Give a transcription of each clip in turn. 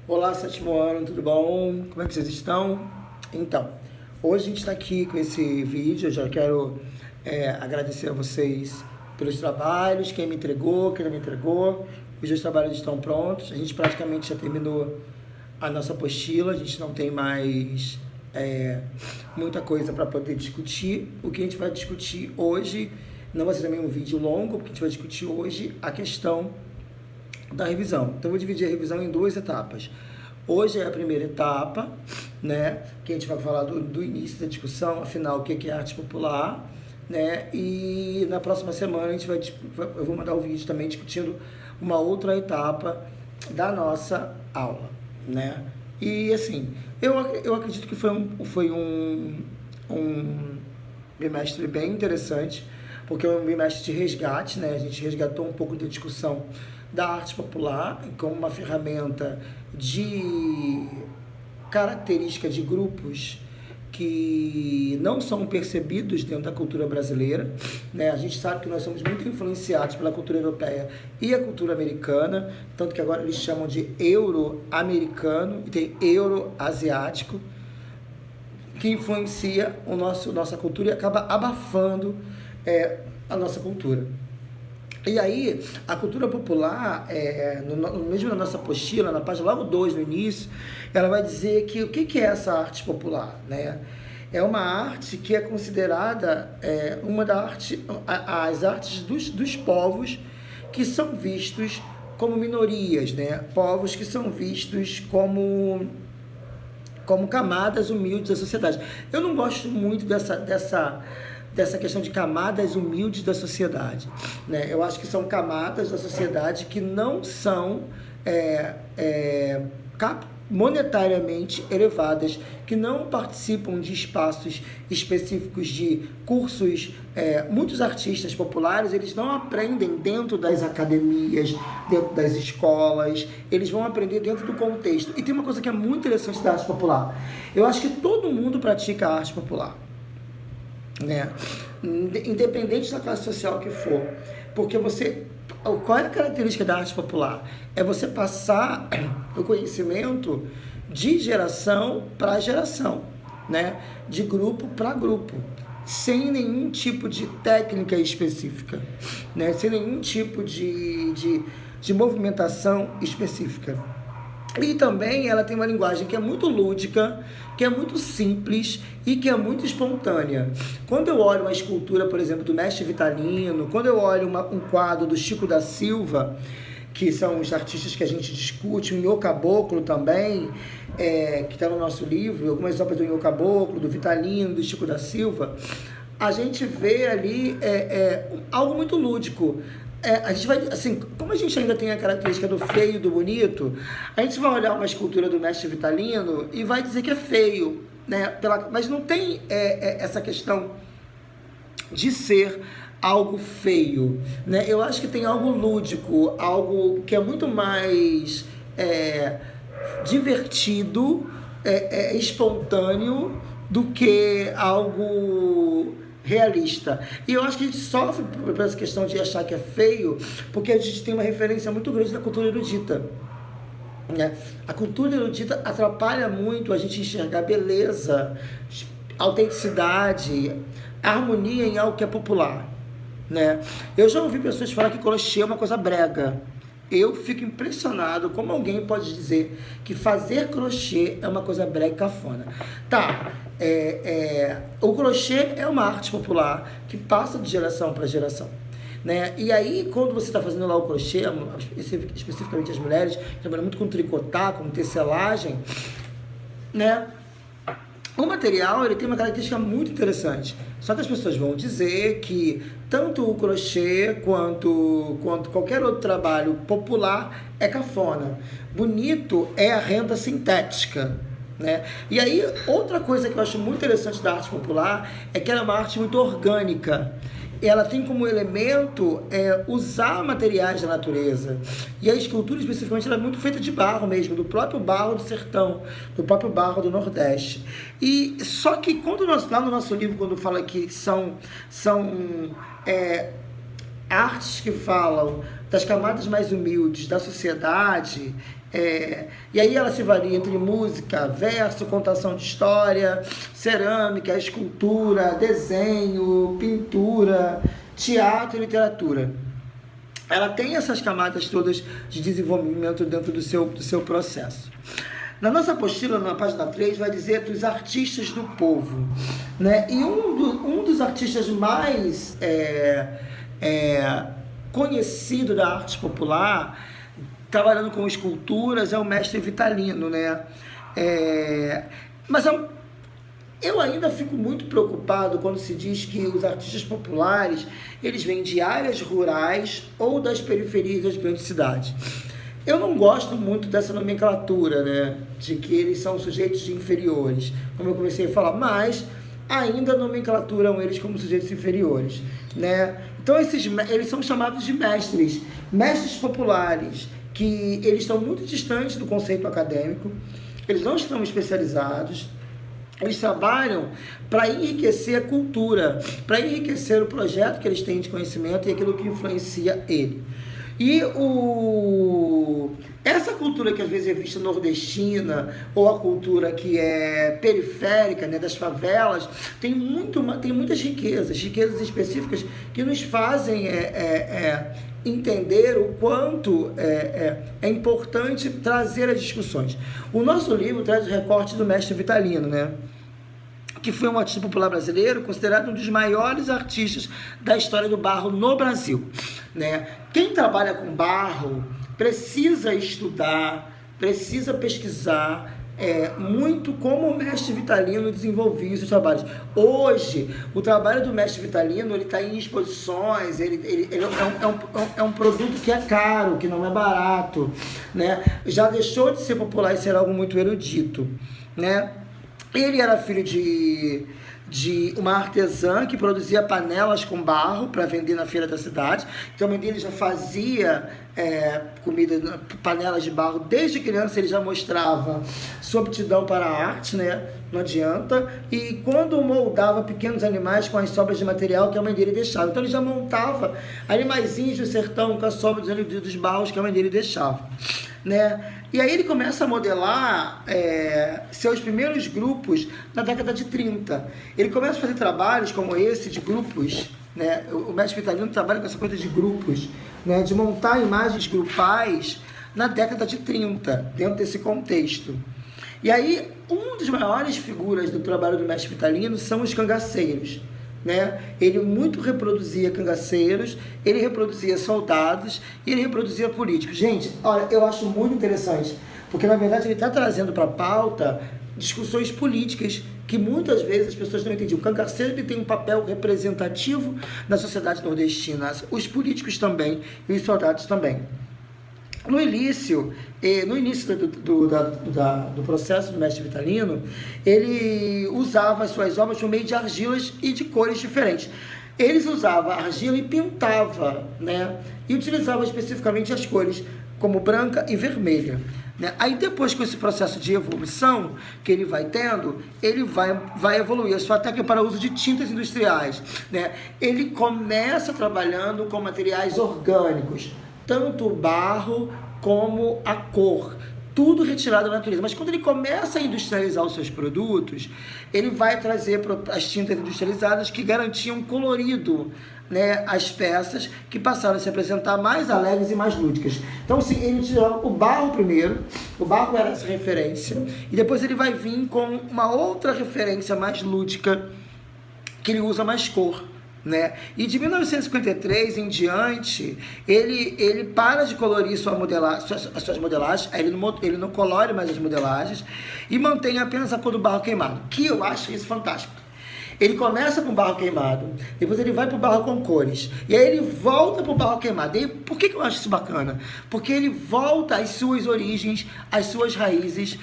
Olá, sétimo ano, tudo bom? Como é que vocês estão? Então, hoje a gente está aqui com esse vídeo. Eu já quero agradecer a vocês pelos trabalhos, quem me entregou, quem não me entregou. Os trabalhos estão prontos, a gente praticamente já terminou a nossa apostila, a gente não tem mais muita coisa para poder discutir. O que a gente vai discutir hoje, não vai ser também um vídeo longo, porque a gente vai discutir hoje a questão da revisão. Então, eu vou dividir a revisão em duas etapas. Hoje é a primeira etapa, né, que a gente vai falar do início da discussão, afinal, o que é arte popular, né, e na próxima semana eu vou mandar o vídeo também discutindo uma outra etapa da nossa aula, né. E, assim, eu acredito que foi um bimestre bem interessante, porque é um bimestre de resgate, né, a gente resgatou um pouco da discussão da arte popular como uma ferramenta de característica de grupos que não são percebidos dentro da cultura brasileira, né? A gente sabe que nós somos muito influenciados pela cultura europeia e a cultura americana, tanto que agora eles chamam de euro-americano e tem euro-asiático, que influencia nossa cultura e acaba abafando a nossa cultura. E aí, a cultura popular, mesmo na nossa apostila, na página logo 2, no início, ela vai dizer que o que é essa arte popular, né? É uma arte que é considerada as artes dos povos que são vistos como minorias, né? Povos que são vistos como camadas humildes da sociedade. Eu não gosto muito dessa questão de camadas humildes da sociedade, né? Eu acho que são camadas da sociedade que não são monetariamente elevadas, que não participam de espaços específicos de cursos. Muitos artistas populares, eles não aprendem dentro das academias, dentro das escolas, eles vão aprender dentro do contexto. E tem uma coisa que é muito interessante da arte popular. Eu acho que todo mundo pratica a arte popular, né? Independente da classe social que for, porque qual é a característica da arte popular? É você passar o conhecimento de geração para geração, né? De grupo para grupo, sem nenhum tipo de técnica específica, né? Sem nenhum tipo de movimentação específica. E também ela tem uma linguagem que é muito lúdica, que é muito simples e que é muito espontânea. Quando eu olho uma escultura, por exemplo, do Mestre Vitalino, quando eu olho um quadro do Chico da Silva, que são os artistas que a gente discute, o Nhô Caboclo também, que está no nosso livro, algumas obras do Nhô Caboclo, do Vitalino, do Chico da Silva, a gente vê ali algo muito lúdico. A gente vai, assim, como a gente ainda tem a característica do feio e do bonito, a gente vai olhar uma escultura do Mestre Vitalino e vai dizer que é feio, né? Mas não tem essa questão de ser algo feio, né? Eu acho que tem algo lúdico, algo que é muito mais divertido, espontâneo, do que algo realista. E eu acho que a gente sofre por essa questão de achar que é feio, porque a gente tem uma referência muito grande da cultura erudita, né? A cultura erudita atrapalha muito a gente enxergar beleza, autenticidade, harmonia em algo que é popular, né? Eu já ouvi pessoas falar que crochê é uma coisa brega. Eu fico impressionado como alguém pode dizer que fazer crochê é uma coisa brega e cafona. Tá, o crochê é uma arte popular que passa de geração para geração, né? E aí, quando você está fazendo lá o crochê, especificamente as mulheres, trabalham muito com tricotar, com tecelagem, né? O material, ele tem uma característica muito interessante. Só que as pessoas vão dizer que tanto o crochê quanto qualquer outro trabalho popular é cafona. Bonito é a renda sintética, né? E aí, outra coisa que eu acho muito interessante da arte popular é que ela é uma arte muito orgânica. Ela tem como elemento usar materiais da natureza. E a escultura, especificamente, ela é muito feita de barro mesmo, do próprio barro do sertão, do próprio barro do Nordeste. E só que lá no nosso livro, quando fala que são artes que falam das camadas mais humildes da sociedade, e aí ela se varia entre música, verso, contação de história, cerâmica, escultura, desenho, pintura, teatro e literatura. Ela tem essas camadas todas de desenvolvimento dentro do seu processo. Na nossa apostila, na página 3, vai dizer dos artistas do povo, né? E um dos artistas mais conhecido da arte popular, trabalhando com esculturas, é o mestre Vitalino, né? Mas eu ainda fico muito preocupado quando se diz que os artistas populares, eles vêm de áreas rurais ou das periferias das grandes cidades. Eu não gosto muito dessa nomenclatura, né? De que eles são sujeitos inferiores, como eu comecei a falar, mas ainda nomenclaturam eles como sujeitos inferiores, né? Então eles são chamados de mestres populares, que eles estão muito distantes do conceito acadêmico, eles não estão especializados, eles trabalham para enriquecer a cultura, para enriquecer o projeto que eles têm de conhecimento e aquilo que influencia ele. E essa cultura que às vezes é vista nordestina, ou a cultura que é periférica, né, das favelas, tem muitas riquezas específicas que nos fazem entender o quanto é importante trazer as discussões. O nosso livro traz o recorte do mestre Vitalino, né? Que foi um artista popular brasileiro, considerado um dos maiores artistas da história do barro no Brasil, né? Quem trabalha com barro precisa estudar, precisa pesquisar muito como o mestre Vitalino desenvolvia os seus trabalhos. Hoje, o trabalho do mestre Vitalino, ele está em exposições, ele é um produto que é caro, que não é barato, né? Já deixou de ser popular e ser algo muito erudito, né? Ele era filho de uma artesã que produzia panelas com barro para vender na feira da cidade. Então a mãe dele já fazia comida, panelas de barro. Desde criança ele já mostrava sua aptidão para a arte, né? Não adianta. E quando moldava pequenos animais com as sobras de material que a mãe dele deixava. Então ele já montava animaizinhos do sertão com as sobras dos barros que a mãe dele deixava, né? E aí ele começa a modelar seus primeiros grupos na década de 30. Ele começa a fazer trabalhos como esse de grupos, né? O mestre Vitalino trabalha com essa coisa de grupos, né? De montar imagens grupais na década de 30, dentro desse contexto. E aí, uma das maiores figuras do trabalho do mestre Vitalino são os cangaceiros, né? Ele muito reproduzia cangaceiros, ele reproduzia soldados e ele reproduzia políticos. Gente, olha, eu acho muito interessante, porque na verdade ele está trazendo para a pauta discussões políticas que muitas vezes as pessoas não entendiam. O cangaceiro ele tem um papel representativo na sociedade nordestina, os políticos também e os soldados também. No início do processo do mestre Vitalino, ele usava as suas obras por meio de argilas e de cores diferentes. Eles usavam argila e pintava, né? E utilizava especificamente as cores como branca e vermelha, né? Aí depois, com esse processo de evolução que ele vai tendo, ele vai evoluir a sua técnica para o uso de tintas industriais, né? Ele começa trabalhando com materiais orgânicos, tanto o barro como a cor, tudo retirado da natureza. Mas quando ele começa a industrializar os seus produtos, ele vai trazer as tintas industrializadas que garantiam colorido, né, as peças, que passaram a se apresentar mais alegres e mais lúdicas. Então, assim, ele tirou o barro primeiro, o barro era essa referência, e depois ele vai vir com uma outra referência mais lúdica, que ele usa mais cor, né? E de 1953 em diante, ele para de colorir as suas modelagens, ele não colore mais as modelagens e mantém apenas a cor do barro queimado, que eu acho isso fantástico. Ele começa com barro queimado, depois ele vai para o barro com cores, e aí ele volta para o barro queimado. E por que eu acho isso bacana? Porque ele volta às suas origens, às suas raízes.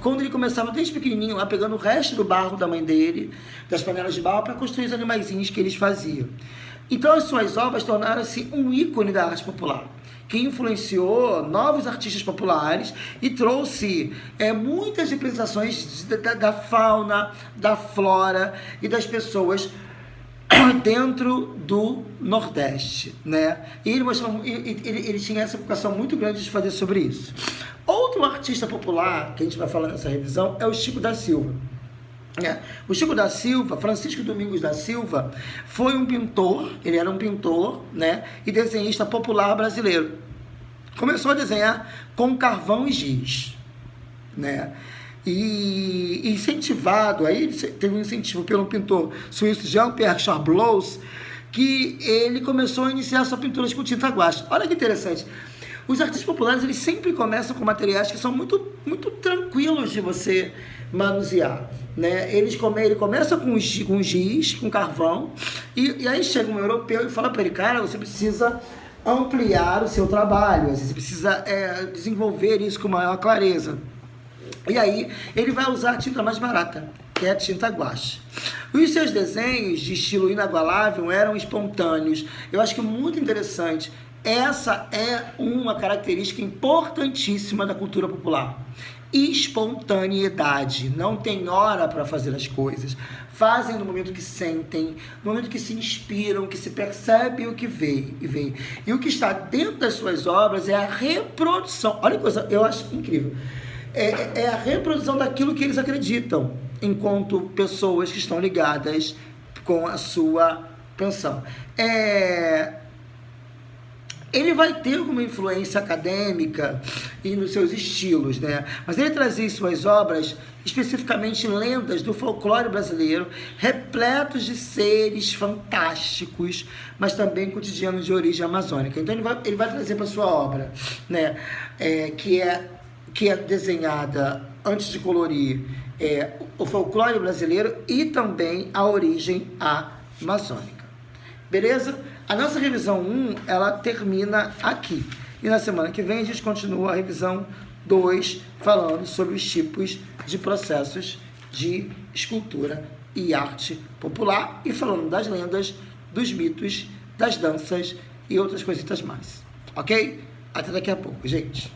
Quando ele começava desde pequenininho, lá pegando o resto do barro da mãe dele, das panelas de barro, para construir os animaizinhos que eles faziam. Então as suas obras tornaram-se um ícone da arte popular, que influenciou novos artistas populares e trouxe muitas representações da fauna, da flora e das pessoas dentro do Nordeste, né? E ele tinha essa vocação muito grande de fazer sobre isso. Outro artista popular que a gente vai falar nessa revisão é o Chico da Silva. O Chico da Silva, Francisco Domingos da Silva, foi um pintor, ele era um pintor, né, e desenhista popular brasileiro. Começou a desenhar com carvão e giz, né? E incentivado, aí ele teve um incentivo pelo pintor suíço Jean-Pierre Charblois, que ele começou a iniciar sua pintura com tinta guache. Olha que interessante. Os artistas populares, eles sempre começam com materiais que são muito, muito tranquilos de você manusear, né? Ele começa com giz, com carvão, e aí chega um europeu e fala para ele, cara, você precisa ampliar o seu trabalho, você precisa desenvolver isso com maior clareza. E aí ele vai usar a tinta mais barata, que é a tinta guache. Os seus desenhos de estilo inagualável eram espontâneos. Eu acho que é muito interessante. Essa é uma característica importantíssima da cultura popular. Espontaneidade. Não tem hora para fazer as coisas. Fazem no momento que sentem, no momento que se inspiram, que se percebem o que vem. E o que está dentro das suas obras é a reprodução. Olha que coisa, eu acho incrível. É a reprodução daquilo que eles acreditam, enquanto pessoas que estão ligadas com a sua pensão. Ele vai ter alguma influência acadêmica e nos seus estilos, né? Mas ele trazia em suas obras, especificamente lendas do folclore brasileiro, repletos de seres fantásticos, mas também cotidianos de origem amazônica. Então ele vai trazer para sua obra, né? Que é desenhada, antes de colorir, o folclore brasileiro e também a origem amazônica. Beleza? A nossa revisão 1, ela termina aqui. E na semana que vem a gente continua a revisão 2, falando sobre os tipos de processos de escultura e arte popular e falando das lendas, dos mitos, das danças e outras coisitas mais. Ok? Até daqui a pouco, gente.